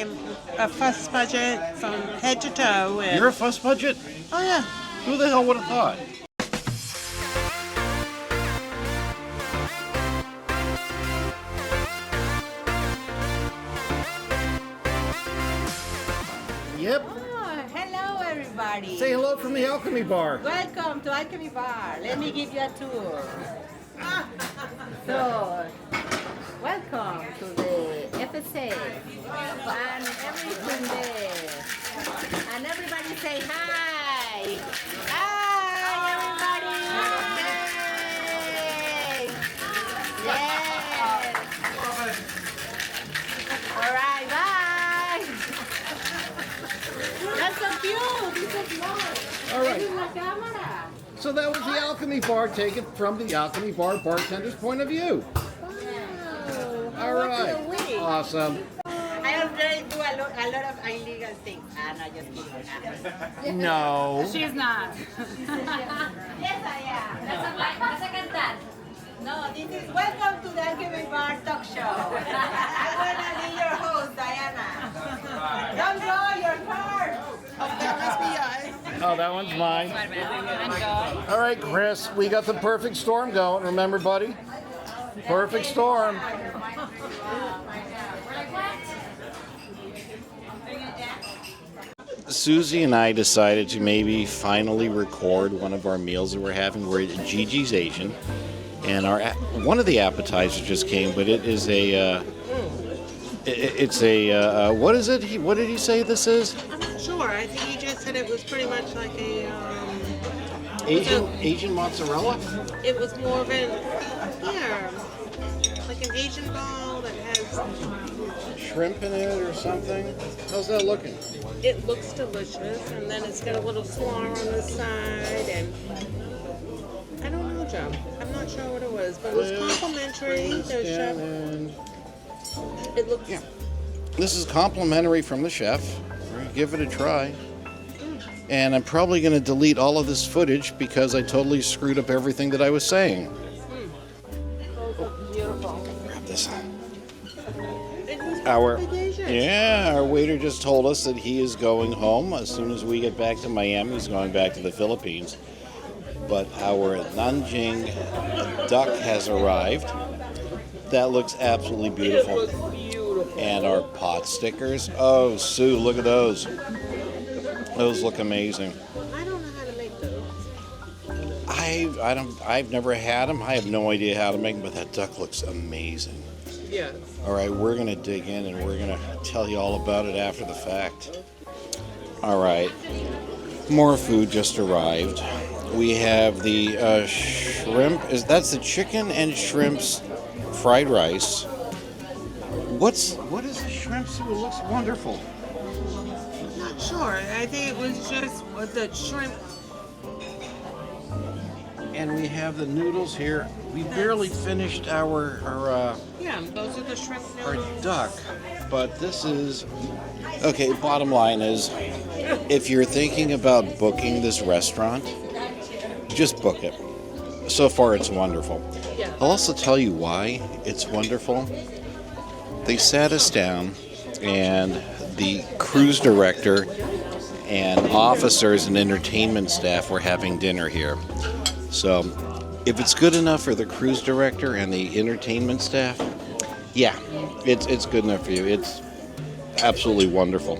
am a fuss budget from head to toe. And You're a fuss budget? oh yeah. Who the hell would have thought? Yep. Oh, hello everybody. Say hello from the Alchemy Bar. Welcome to Alchemy Bar. Let me give you a tour. So, welcome to the FSA and everything there. And everybody say hi. Hi everybody. Yay. Yes. All right, bye. That's so cute. It's so small. All right. This is la cámara. So that was the Alchemy Bar, taken from the Alchemy Bar bartender's point of view. Wow. All right. Awesome. I already do a lot of illegal things. No, just kidding. No. She's not. Yes, I am. Vas a cantar. No, this is welcome to the Alchemy Bar talk show. I'm gonna be your host, Diana. Don't draw your card. That must be yours. Oh, that one's mine. All right, Chris, we got the perfect storm going. Remember, buddy? Perfect storm. Susie and I decided to maybe finally record one of our meals that we're having. We're at JiJi's Asian, and one of the appetizers just came, but it is a what is it? What did he say this is? I'm not sure. I think he just said it was pretty much like a Asian mozzarella? it was more of like an Asian ball that has. Shrimp in it or something? How's that looking? It looks delicious, and then it's got a little flour on the side, and I don't know, Joe. I'm not sure what it was, but it was complimentary. The chef. It looks. Yeah. This is complimentary from the chef. We're gonna give it a try. And I'm probably going to delete all of this footage because I totally screwed up everything that I was saying. Beautiful. Grab this. It was Our delicious. our waiter just told us that he is going home as soon as we get back to Miami. He's going back to the Philippines. But our Nanjing duck has arrived. That looks absolutely beautiful. And our Potstickers. Oh, Sue, look at those. Those look amazing. I don't know how to make those. I've never had them. I have no idea how to make them, but that duck looks amazing. Yes. All right, we're going to dig in and we're going to tell you all about it after the fact. All right, more food just arrived. We have the shrimp. That's the chicken and shrimps fried rice. What is the shrimp soup? It looks wonderful. Not sure. I think it was just the shrimp. And we have the noodles here. We barely finished our Yeah, those are the shrimp noodles. duck, but this is okay. Bottom line is, if you're thinking about booking this restaurant, just book it. So far, it's wonderful. Yeah. I'll also tell you why it's wonderful. They sat us down, and the cruise director and officers and entertainment staff were having dinner here. So, if it's good enough for the cruise director and the entertainment staff, yeah, it's good enough for you. It's absolutely wonderful.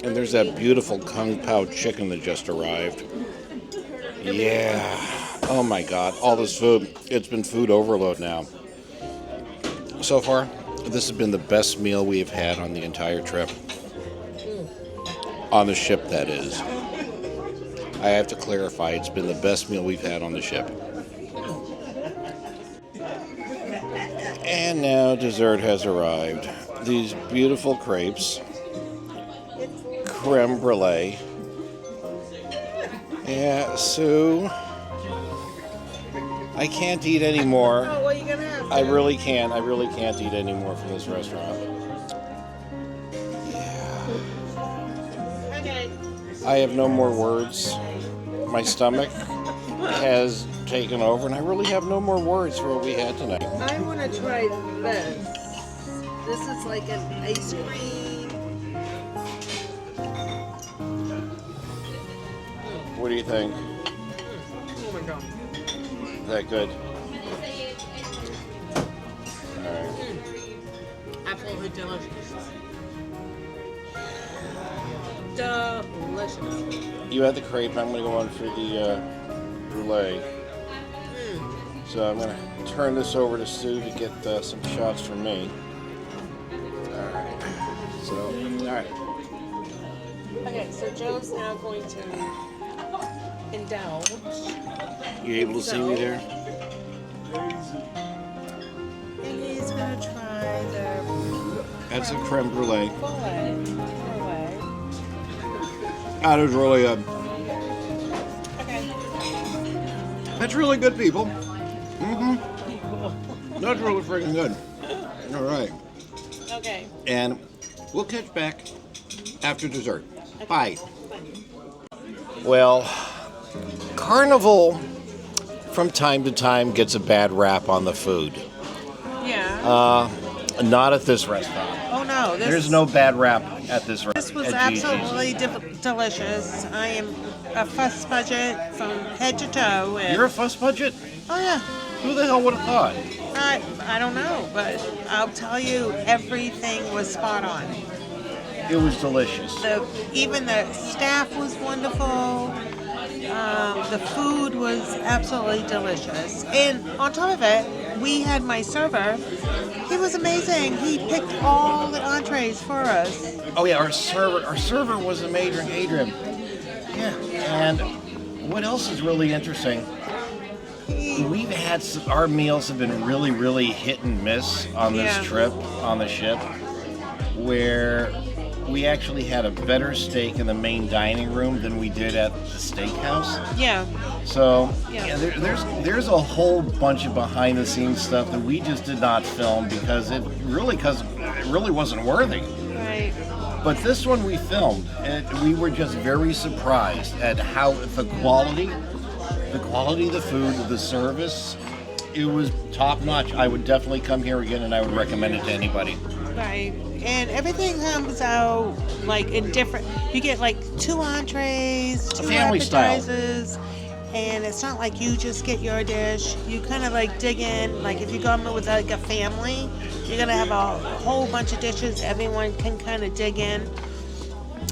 And there's that beautiful Kung Pao chicken that just arrived. Yeah. Oh my God, all this food. It's been food overload now. So far, this has been the best meal we've had on the entire trip. On the ship, that is. I have to clarify, it's been the best meal we've had on the ship. And now dessert has arrived. These beautiful crepes. Creme brulee. Yeah, Sue. I can't eat anymore. Oh, what are you gonna have? I really can't. I really can't eat anymore from this restaurant. Okay. I have no more words. My stomach has taken over, and I really have no more words for what we had tonight. I want to try this. This is like an ice cream What do you think? Oh my god. Is that good? All right. Absolutely delicious. Delicious. You had the crepe. I'm going to go on for the brulee. So I'm going to turn this over to Sue to get some shots from me. All right. So, all right. Okay, so Joe's now going to indulge. You able to see me there? And he's going to try the That's a creme brulee. filet. That is really Okay. That's really good, people. That's really freaking good. All right. Okay. And we'll catch back after dessert. Bye. Well, Carnival from time to time gets a bad rap on the food. Yeah. Not at this restaurant. Oh no. There's no bad rap at this restaurant. This was absolutely delicious. I am a fuss budget from head to toe. And You're a fuss budget? oh yeah. Who the hell would have thought? I don't know, but I'll tell you, everything was spot on. It was delicious. Even the staff was wonderful. The food was absolutely delicious. And on top of it, we had my server. He was amazing. He picked all the entrees for us. Oh yeah, our server was amazing, Adrian. Yeah, and what else is really interesting? We've had our meals have been really, really hit and miss on this trip on the ship, where we actually had a better steak in the main dining room than we did at the steakhouse. Yeah. So there's a whole bunch of behind the scenes stuff that we just did not film because it really wasn't worthy. Right. But this one we filmed, and we were just very surprised at how the quality of the food, the service, it was top notch. I would definitely come here again, and I would recommend it to anybody. Right. And everything comes out like in different. You get like 2 entrees, 2 family style. appetizers, and it's not like you just get your dish. You kind of like dig in. Like if you go with like a family, you're gonna have a whole bunch of dishes. Everyone can kind of dig in,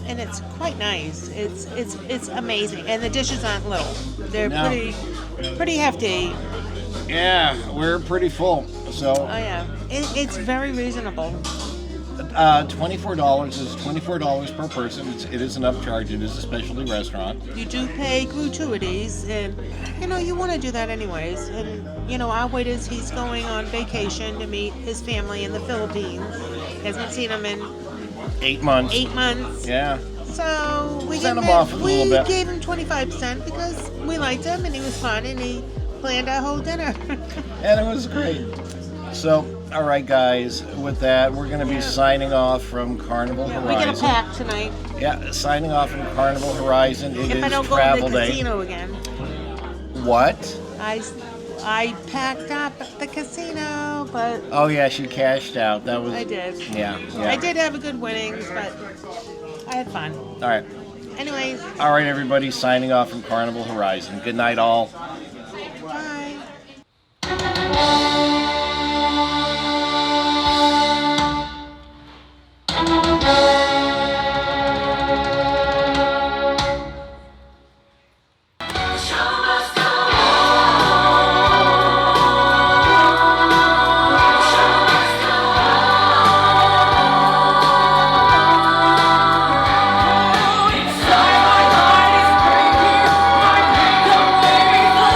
and it's quite nice. It's amazing. And the dishes aren't little. They're pretty hefty. Yeah, we're pretty full. So. Oh yeah, it's very reasonable. $24 is $24 per person. It is an upcharge. It is a specialty restaurant. You do pay gratuities, and you want to do that anyways. And our waiters, he's going on vacation to meet his family in the Philippines. Hasn't seen them in 8 months. 8 months. Yeah. So we Sent him off a little bit. gave him 25% because we liked him and he was fun and he planned our whole dinner. And it was great. So, all right, guys. With that, we're going to be signing off from Carnival Horizon. We're gonna pack tonight. Yeah, signing off from Carnival Horizon. It If is I don't go travel to the day. casino again. What? I packed up at the casino, but Oh yeah, she cashed out. That was. I did. Yeah. I did have a good winnings, but I had fun. All right. Anyways, All right, everybody. Signing off from Carnival Horizon. Good night, all. bye. Inside my mind is breaking, my breakaway.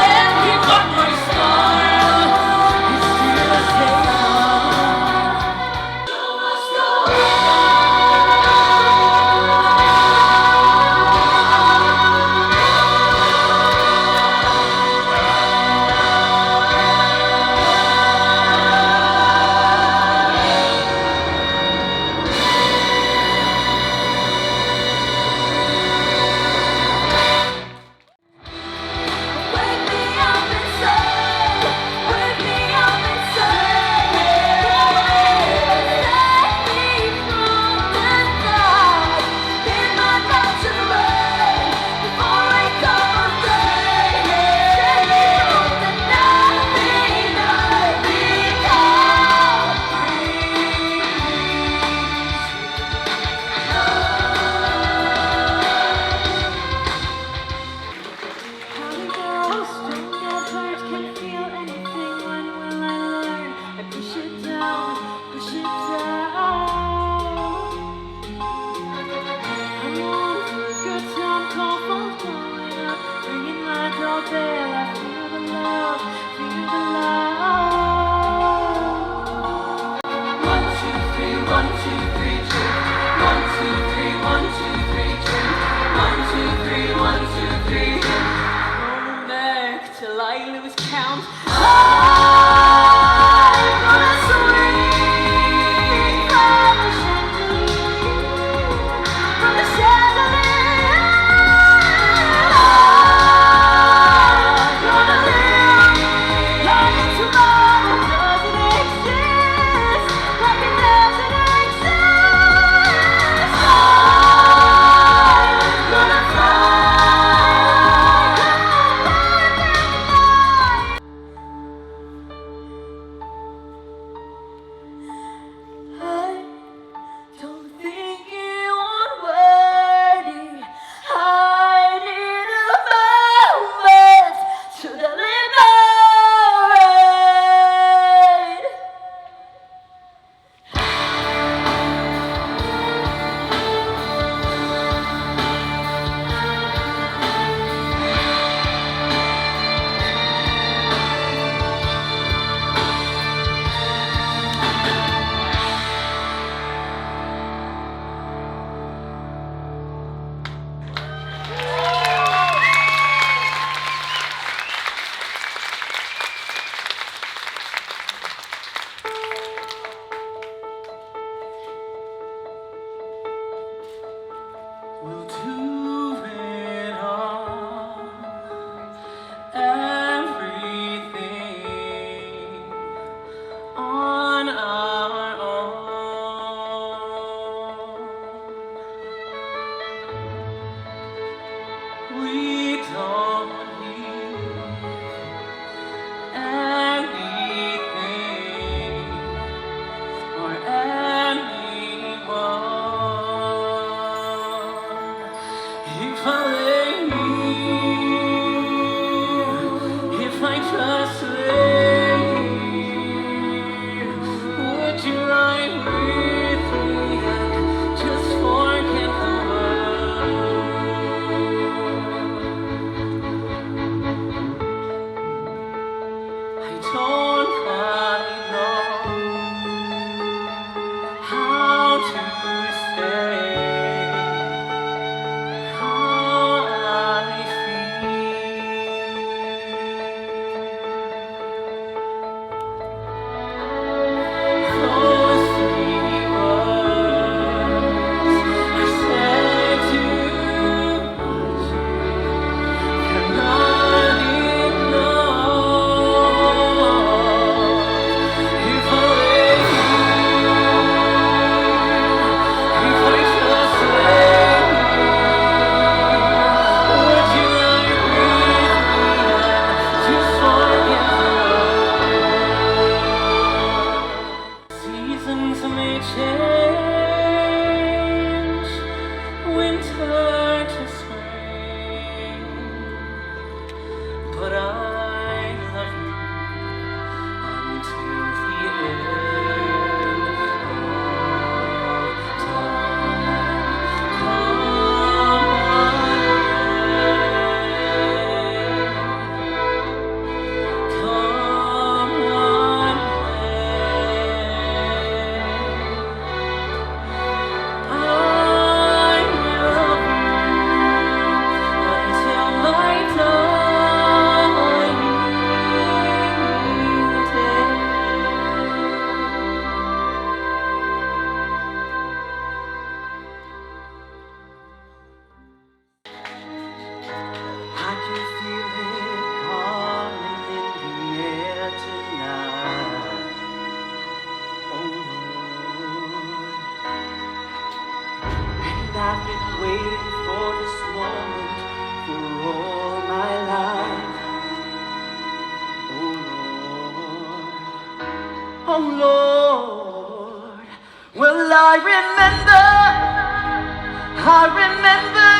Oh Lord, well I remember,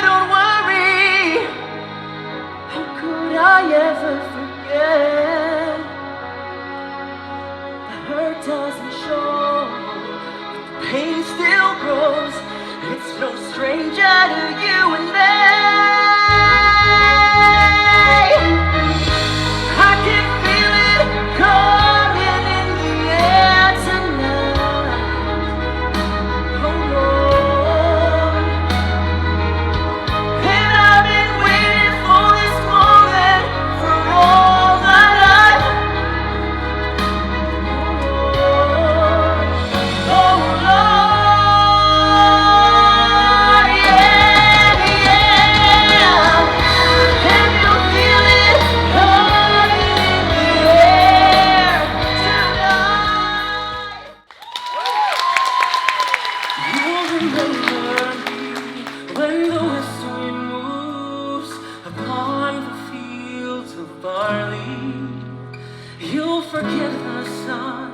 don't worry. How could I ever forget? The hurt doesn't show, but the pain still grows. It's no stranger to you and me. I can feel it coming in the air tonight. Oh Lord, and I've been waiting for this moment for all my life. Oh Lord, yeah, yeah. Can you feel it coming in the air tonight? You'll remember me when the west wind moves upon the fields of barley. You'll forget the sun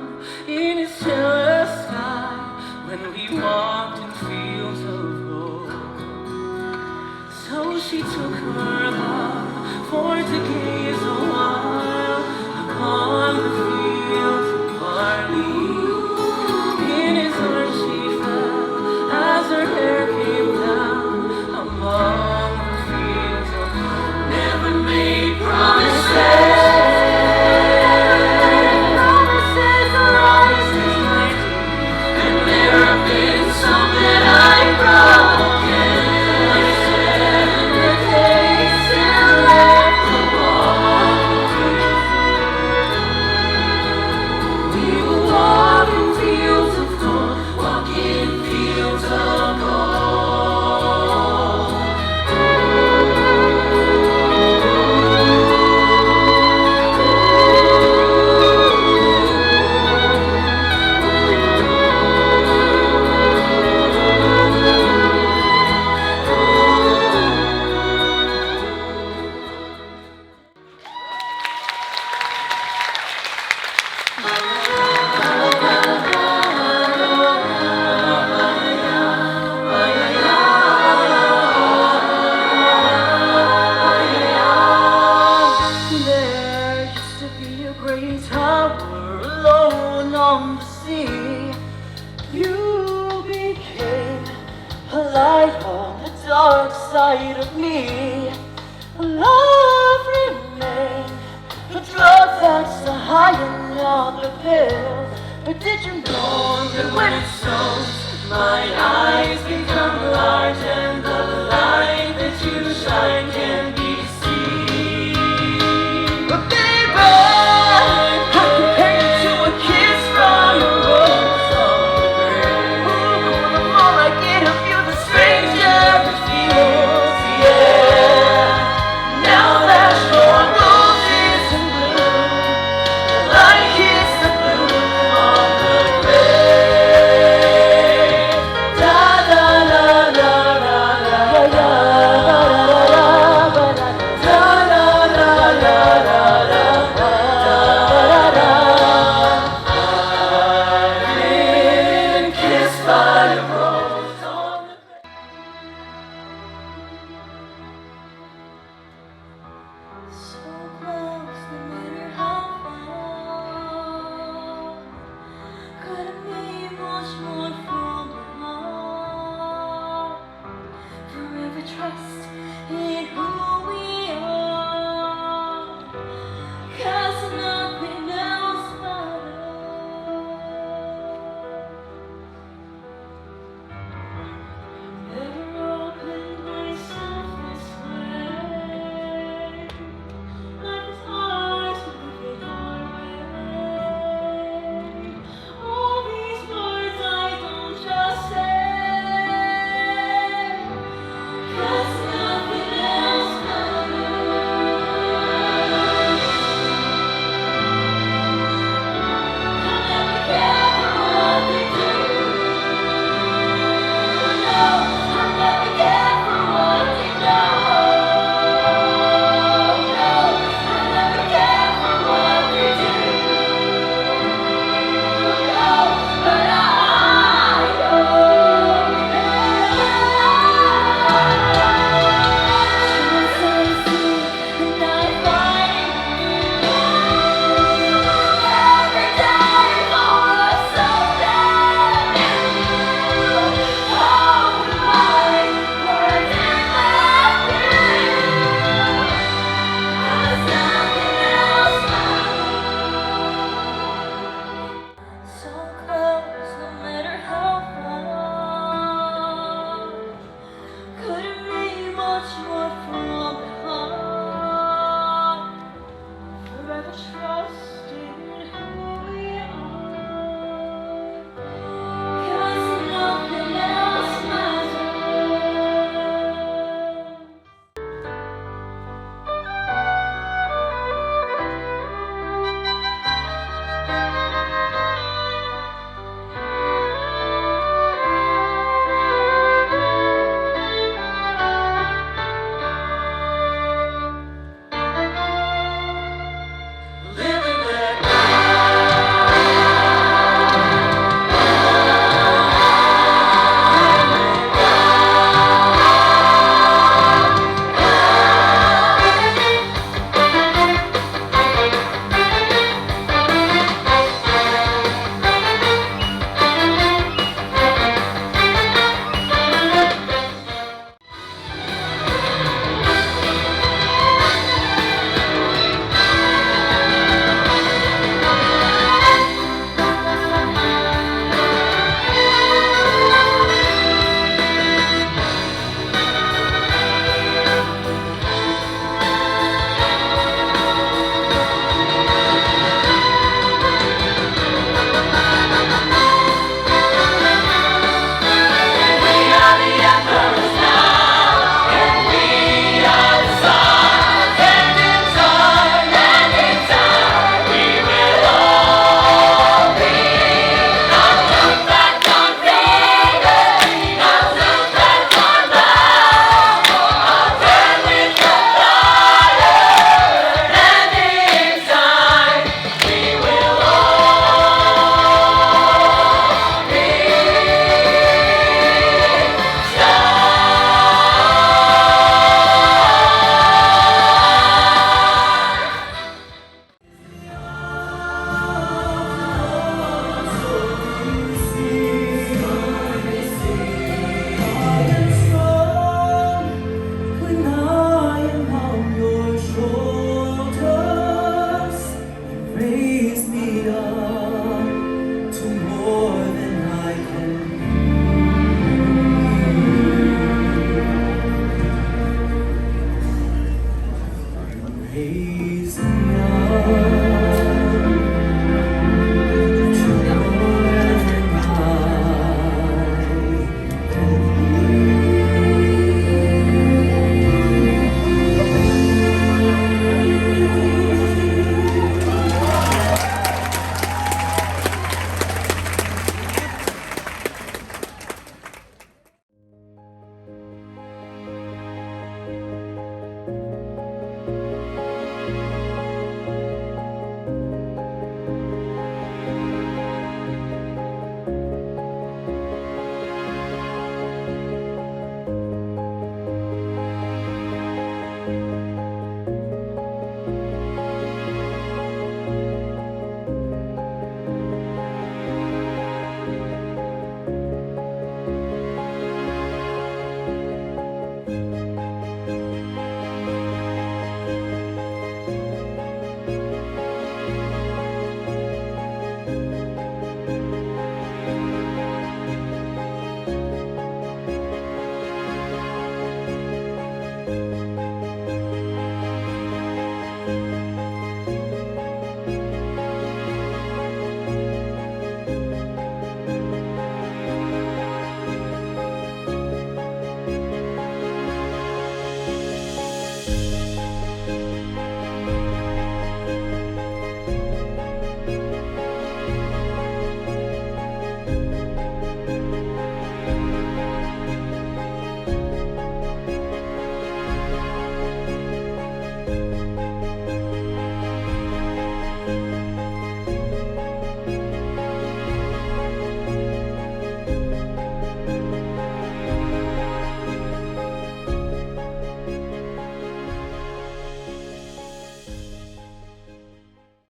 in its jealous sky when we walked in fields of gold. So she took her love for to gaze a while upon the fields of barley. In his arms she fell as her hair came down among the fields of gold. Never made promises. Promises are always empty, and there have been some that I've broken. I said the days and left the walk. We will walk in fields of gold, walk in fields of gold. There used to be a great tower alone on the sea. You became a light on the dark side of me. Love remained a drug that's a high another pill. But did you know that when it sows, my eyes become large and the light that you shine can